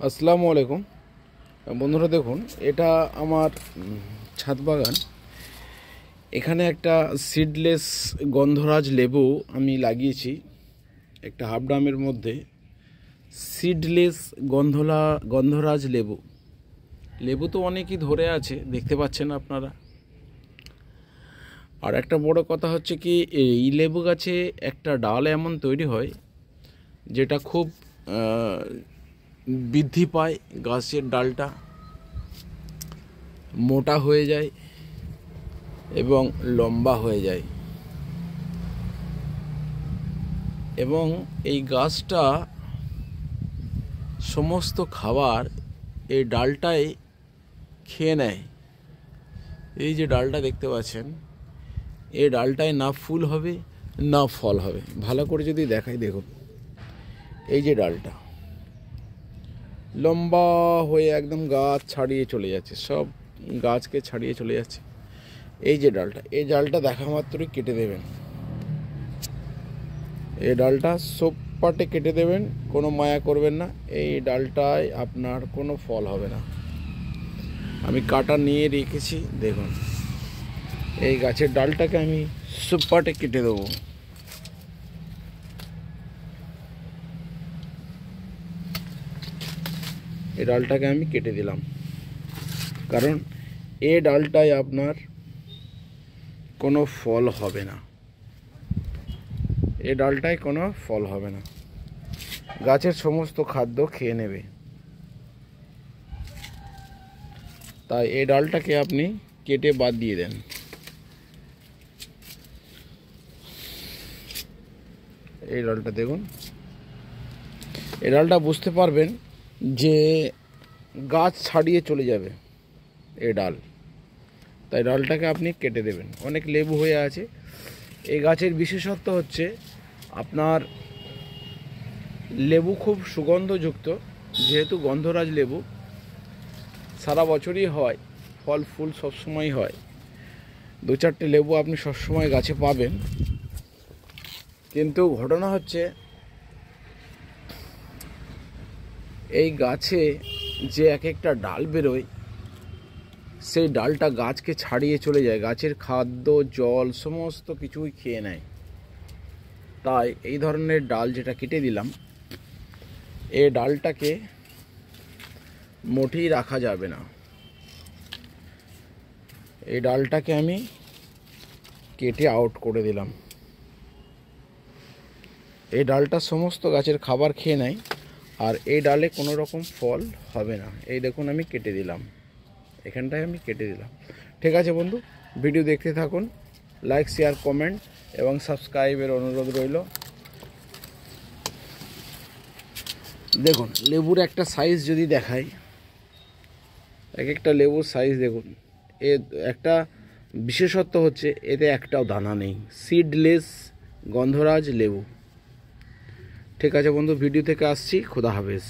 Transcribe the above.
আসসালামু আলাইকুম বন্ধুরা, দেখুন এটা আমার ছাদ বাগান। এখানে একটা সিডলেস গন্ধরাজ লেবু আমি লাগিয়েছি একটা হাফ ড্রামের মধ্যে। সিডলেস গন্ধরাজ লেবু লেবু তো অনেকই ধরে আছে, দেখতে পাচ্ছেন আপনারা। আর একটা বড় কথা হচ্ছে কি, এই লেবু গাছে একটা ডাল এমন তৈরি হয় যেটা খুব বৃদ্ধি পায়, গাছের ডালটা মোটা হয়ে যায় এবং লম্বা হয়ে যায়, এবং এই গাছটা সমস্ত খাবার এই ডালটায় খেয়ে নেয়। এই যে ডালটা দেখতে পাচ্ছেন, এই ডালটায় না ফুল হবে না ফল হবে। ভালো করে যদি দেখাই, দেখুন এই যে ডালটা লম্বা হয়ে একদম গাছ ছাড়িয়ে চলে যাচ্ছে, সব গাছকে ছাড়িয়ে চলে যাচ্ছে। এই যে ডালটা, এই ডালটা দেখা মাত্রই কেটে দেবেন। এই ডালটা সোপাটে কেটে দেবেন, কোনো মায়া করবেন না। এই ডালটায় আপনার কোনো ফল হবে না। আমি কাটা নিয়ে রেখেছি, দেখুন এই গাছের ডালটাকে আমি সোপাটে কেটে দেবো। এই ডালটাকে আমি কেটে দিলাম, কারণ এই ডালটায় আপনার কোনো ফল হবে না। এই ডালটায় কোনো ফল হবে না, গাছের সমস্ত খাদ্য খেয়ে নেবে। তাই এই ডালটাকে আপনি কেটে বাদ দিয়ে দেন। এই ডালটা দেখুন, এই ডালটা বুঝতে পারবেন যে গাছ ছাড়িয়ে চলে যাবে এই ডাল, তাই ডালটাকে আপনি কেটে দেবেন। অনেক লেবু হয়ে আছে। এই গাছের বিশেষত্ব হচ্ছে আপনার লেবু খুব সুগন্ধযুক্ত, যেহেতু গন্ধরাজ লেবু সারা বছরই হয়, ফল ফুল সবসময় হয়। দু চারটে লেবু আপনি সবসময় গাছে পাবেন, কিন্তু ঘটনা হচ্ছে এই গাছে যে এক একটা ডাল বেরোয়, সেই ডালটা গাছকে ছাড়িয়ে চলে যায়, গাছের খাদ্য জল সমস্ত কিছুই খেয়ে নেয়। তাই এই ধরনের ডাল যেটা কেটে দিলাম, এই ডালটাকে মোটেই রাখা যাবে না। এই ডালটাকে আমি কেটে আউট করে দিলাম। এই ডালটা সমস্ত গাছের খাবার খেয়ে নেয়, আর এই ডালে কোনো রকম ফল হবে না। এই দেখুন আমি কেটে দিলাম, এখানটায় আমি কেটে দিলাম। ঠিক আছে বন্ধু, ভিডিও দেখতে থাকুন। লাইক শেয়ার কমেন্ট এবং সাবস্ক্রাইবের অনুরোধ রইল। দেখুন লেবুর একটা সাইজ যদি দেখাই, এক একটা লেবুর সাইজ দেখুন। এ একটা বিশেষত্ব হচ্ছে এতে একটাও দানা নেই, সিডলেস গন্ধরাজ লেবু। ঠিক আছে বন্ধু, ভিডিও থেকে আসছি, খোদা হাফেজ।